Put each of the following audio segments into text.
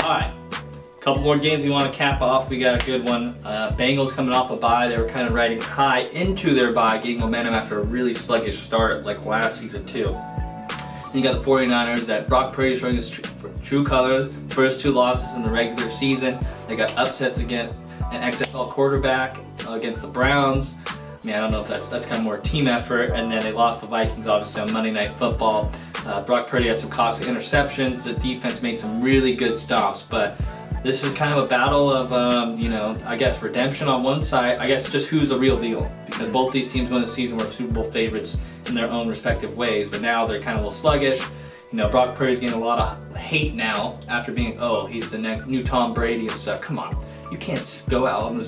Alright, couple more games we want to cap off. We got a good one. Bengals coming off a bye. They were kind of riding high into their bye, getting momentum after a really sluggish start like last season too. Then you got the 49ers that Brock Purdy showing his true colors. First 2 losses in the regular season. They got upsets against an XFL quarterback against the Browns. I mean, I don't know if that's kind of more team effort. And then they lost the Vikings obviously on Monday Night Football. Brock Purdy had some costly interceptions. The defense made some really good stops, but this is kind of a battle of, you know, I guess redemption on one side. I guess just who's the real deal, because both these teams won the season were Super Bowl favorites in their own respective ways, but now they're kind of a little sluggish. You know, Brock Purdy's getting a lot of hate now after being, oh, he's the new Tom Brady and stuff. Come on, you can't go out on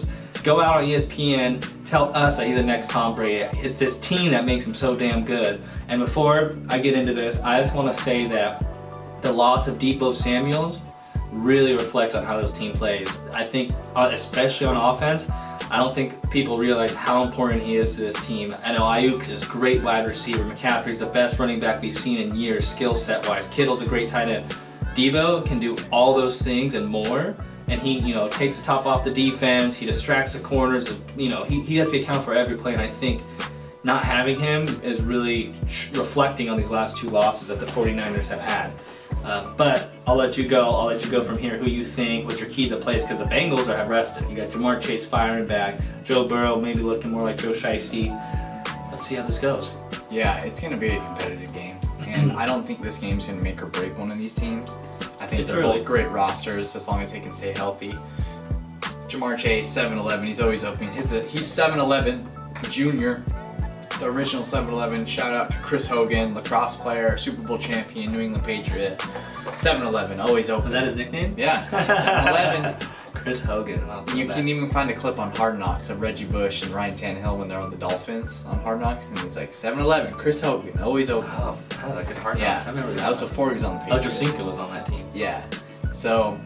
ESPN, tell us that he's the next Tom Brady. It's this team that makes him so damn good. And before I get into this, I just want to say that the loss of Deebo Samuels really reflects on how this team plays. I think, especially on offense, I don't think people realize how important he is to this team. I know Ayuk is a great wide receiver. McCaffrey's the best running back we've seen in years, skill set wise. Kittle's a great tight end. Deebo can do all those things and more. And he, you know, takes the top off the defense. He distracts the corners. You know, he has to be accountable for every play. And I think not having him is really reflecting on these last 2 losses that the 49ers have had. But I'll let you go. I'll let you go from here. Who you think? What's your key to plays? Because the Bengals have rested. You got Jamar Chase firing back. Joe Burrow maybe looking more like Joe Shiesty. Let's see how this goes. Yeah, it's going to be a competitive game. And I don't think this game's going to make or break one of these teams. I think they're both great rosters as long as they can stay healthy. Jamar Chase, 7'11", he's always open. He's 7'11", junior, the original 7'11". Shout out to Chris Hogan, lacrosse player, Super Bowl champion, New England Patriot. 7'11", always open. Is that his nickname? Yeah, 7'11". Chris Hogan. You can even find a clip on Hard Knocks of Reggie Bush and Ryan Tannehill when they're on the Dolphins on Hard Knocks, and he's like 7'11", Chris Hogan, always open. Oh, that was a good Hard Knocks. Yeah, I remember that was before he was on the Patriots. Ochocinco was on that team. Yeah, so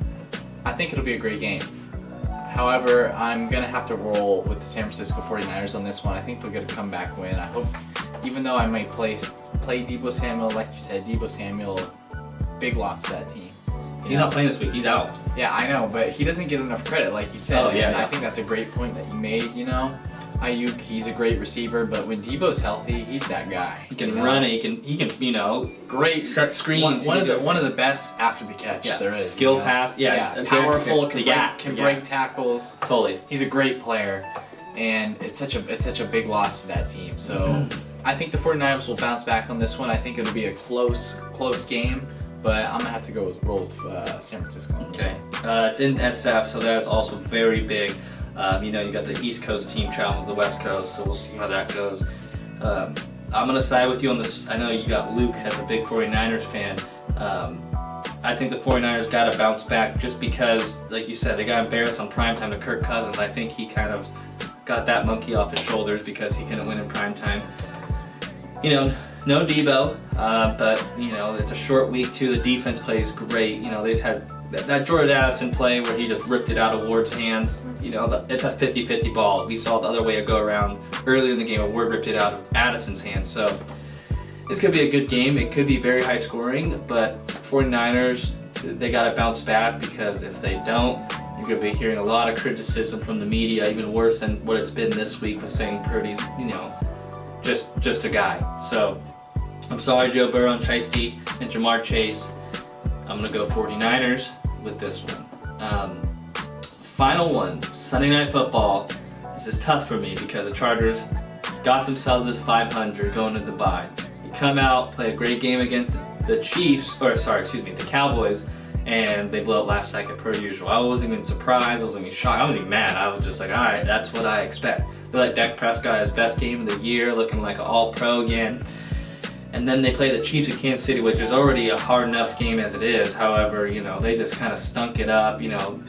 I think it'll be a great game. However, I'm going to have to roll with the San Francisco 49ers on this one. I think they'll get a comeback win. I hope, even though I might play Deebo Samuel, like you said, Deebo Samuel, big loss to that team. He's not playing this week. He's out. Yeah, I know, but he doesn't get enough credit, like you said. Oh, yeah, and yeah. I think that's a great point that you made, you know. Ayuk, he's a great receiver, but when Deebo's healthy, he's that guy. He can run it. He can, you know, great set screens. One of the best after the catch there is. Skill you know? pass. Yeah. Powerful, can break tackles. Totally. He's a great player, and it's such a big loss to that team. So I think the 49ers will bounce back on this one. I think it'll be a close game. But I'm going to have to roll with San Francisco. Okay. It's in SF, so that's also very big. You know, you got the East Coast team traveling to the West Coast, so we'll see how that goes. I'm going to side with you on this. I know you got Luke as a big 49ers fan. I think the 49ers got to bounce back just because, like you said, they got embarrassed on primetime to Kirk Cousins. I think he kind of got that monkey off his shoulders because he couldn't win in primetime. You know, no Deebo, but, you know, it's a short week too. The defense plays great. You know, they've had that Jordan Addison play where he just ripped it out of Ward's hands. You know, it's a 50-50 ball. We saw the other way go around earlier in the game where Ward ripped it out of Addison's hands. So it's going to be a good game. It could be very high scoring, but 49ers, they got to bounce back, because if they don't, you're going to be hearing a lot of criticism from the media, even worse than what it's been this week with saying Purdy's, you know, just a guy. So I'm sorry, Joe Burrow and Shiesty and Jamar Chase. I'm going to go 49ers with this one. Final one, Sunday Night Football. This is tough for me because the Chargers got themselves this 500 going into the bye. You come out, play a great game against the the Cowboys, and they blow it last second per usual. I wasn't even surprised, I wasn't even shocked, I wasn't even mad. I was just like, alright, that's what I expect. They let Dak Prescott his best game of the year, looking like an all-pro again. And then they play the Chiefs in Kansas City, which is already a hard enough game as it is. However, you know, they just kind of stunk it up. You know,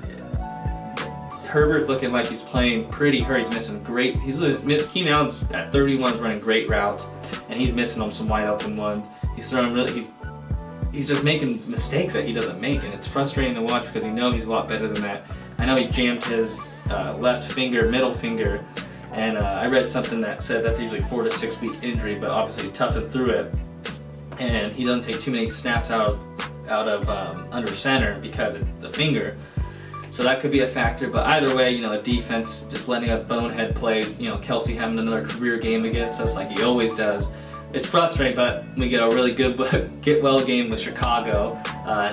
Herbert's looking like he's playing pretty hurt. He's missing great. Keenan Allen's at 31's running great routes, and he's missing them some wide open ones. He's throwing really. He's just making mistakes that he doesn't make, and it's frustrating to watch because you know he's a lot better than that. I know he jammed his middle finger. And I read something that said that's usually 4 to 6 week injury, but obviously he's toughened through it. And he doesn't take too many snaps out of under center because of the finger. So that could be a factor, but either way, a defense just letting up bonehead plays, Kelsey having another career game against us like he always does. It's frustrating, but we get a really good get-well game with Chicago.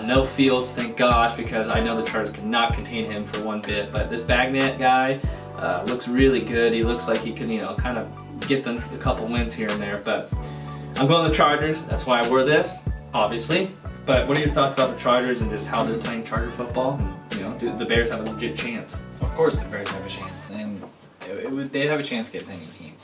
No Fields, thank gosh, because I know the Chargers could not contain him for one bit, but this Bagnet guy looks really good. He looks like he can, kind of get them a couple wins here and there, but I'm going with the Chargers. That's why I wore this, obviously. But what are your thoughts about the Chargers and just how they're playing Charger football? And, do the Bears have a legit chance? Of course the Bears have a chance, and they'd have a chance against any team.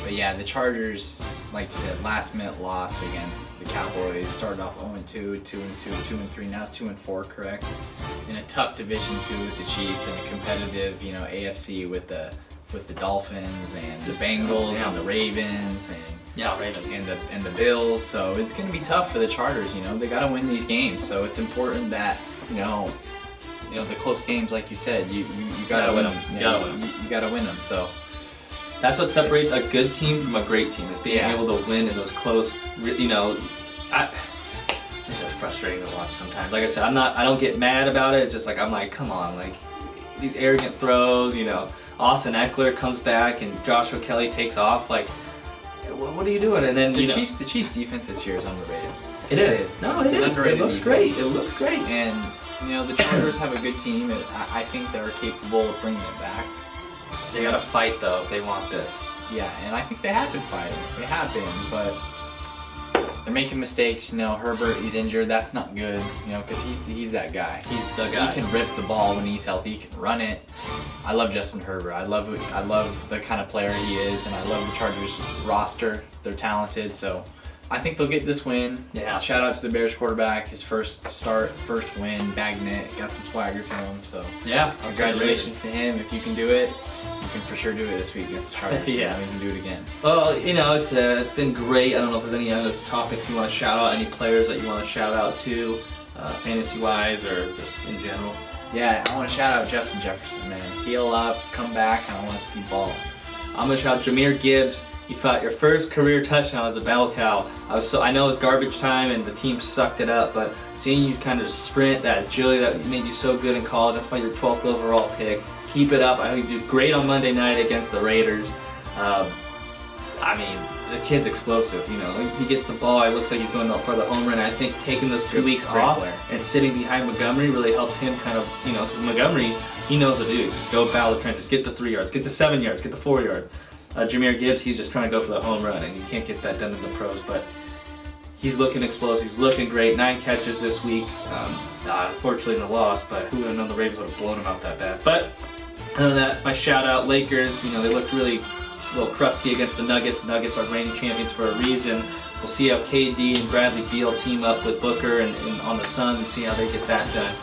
But yeah, the Chargers, like you said, last-minute loss against the Cowboys. Started off 0-2, 2-2, 2-3, now 2-4, correct? In a tough division too with the Chiefs, and a competitive, AFC with the Dolphins and the Bengals and the Ravens and the Bills. So it's going to be tough for the Chargers. They got to win these games. So it's important that the close games, like you said, you got to win them. You got to win them. So. That's what separates a good team from a great team, is being able to win in those close, it's just frustrating to watch sometimes. Like I said, I don't get mad about it. It's just like, I'm like, come on, like, these arrogant throws, Austin Eckler comes back and Joshua Kelly takes off, like, what are you doing? And then, the Chiefs defense this year is underrated. It is. No, it is. It looks great. It looks great. And, the Chargers have a good team, and I think they're capable of bringing it back. They gotta fight though if they want this. Yeah, and I think they have been fighting. They have been, but they're making mistakes. Herbert, he's injured. That's not good. Because he's that guy. He's the guy. He can rip the ball when he's healthy. He can run it. I love Justin Herbert. I love the kind of player he is, and I love the Chargers roster. They're talented, so I think they'll get this win. Yeah. Shout out to the Bears quarterback. His first win, Bagnet, got some swagger to him. So yeah, congratulations to him. If you can do it, you can for sure do it this week against the Chargers. Yeah, you can do it again. Well, it's been great. I don't know if there's any other topics you want to shout out, any players that you want to shout out to, fantasy-wise or just in general. Yeah, I want to shout out Justin Jefferson, man. Heal up, come back, and I want to see ball. I'm gonna shout out Jahmyr Gibbs. You fought your first career touchdown as a bell cow. I know it was garbage time and the team sucked it up, but seeing you kind of sprint, that agility that made you so good in college, that's why you're 12th overall pick. Keep it up. I think you did great on Monday night against the Raiders. The kid's explosive. He gets the ball. It looks like he's going up for the home run. I think taking those 2 weeks off and sitting behind Montgomery really helps him kind of, because Montgomery, he knows what to do. Go battle the trenches, get the 3 yards, get the 7 yards, get the 4 yards. Jahmyr Gibbs, he's just trying to go for the home run, and you can't get that done in the pros, but he's looking explosive. He's looking great. 9 catches this week. Unfortunately, in the loss, but who would have known the Ravens would have blown him out that bad. But other than that, it's my shout out. Lakers, they looked really a little crusty against the Nuggets. The Nuggets are reigning champions for a reason. We'll see how KD and Bradley Beal team up with Booker and on the Suns and see how they get that done.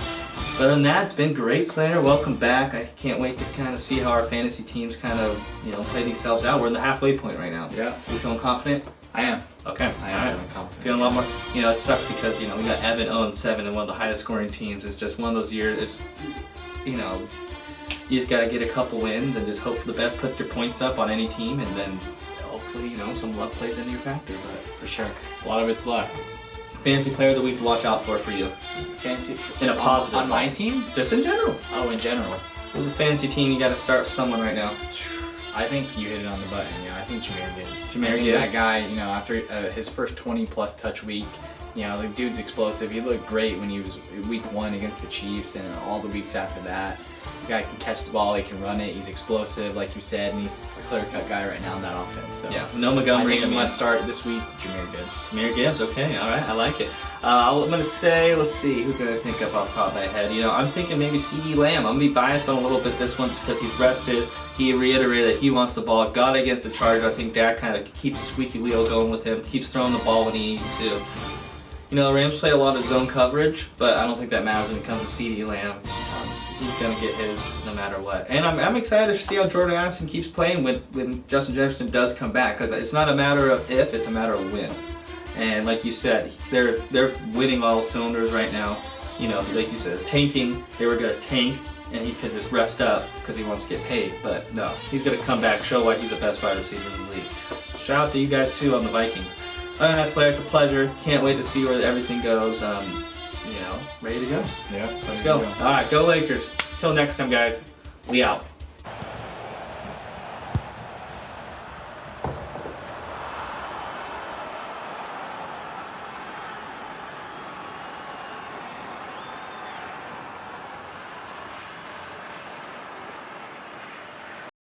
But other than that, it's been great, Slater. Welcome back. I can't wait to kind of see how our fantasy teams kind of, play themselves out. We're in the halfway point right now. Yeah. You feeling confident? I am. Okay. I am feeling confident. Feeling a lot more. It sucks because, we got Evan 0-7 and one of the highest scoring teams. It's just one of those years, you just got to get a couple wins and just hope for the best. Put your points up on any team, and then hopefully, some luck plays into your factor. But for sure. A lot of it's luck. Fantasy player of the week to watch out for you. Fantasy in a positive. On my team? Just in general. Oh, in general. There's a fantasy team, you got to start someone right now. I think you hit it on the button. I think Jahmyr Gibbs. Jahmyr Gibbs. That guy, after his first 20-plus touch week, the dude's explosive. He looked great when he was week 1 against the Chiefs and all the weeks after that. The guy can catch the ball, he can run it, he's explosive, like you said, and he's a clear-cut guy right now in that offense. So yeah, no Montgomery. I think must start this week, Jahmyr Gibbs. Jahmyr Gibbs, okay, all right, I like it. I'm going to say, let's see, who can I think of off the top of my head? I'm thinking maybe CeeDee Lamb. I'm going to be biased on a little bit this one just because he's rested. He reiterated that he wants the ball. Got against the Chargers. I think Dak kind of keeps the squeaky wheel going with him, keeps throwing the ball when he needs to. The Rams play a lot of zone coverage, but I don't think that matters when it comes to CeeDee Lamb. He's going to get his no matter what. And I'm excited to see how Jordan Addison keeps playing when Justin Jefferson does come back, because it's not a matter of if, it's a matter of when. And like you said, they're winning all cylinders right now. Like you said, tanking, they were going to tank, and he could just rest up because he wants to get paid. But no, he's going to come back, show why he's the best wide receiver in the league. Shout out to you guys, too, on the Vikings. Other than that, Slayer, it's a pleasure. Can't wait to see where everything goes. ready to go. Yeah. Let's go. All right, go Lakers. Till next time, guys. We out.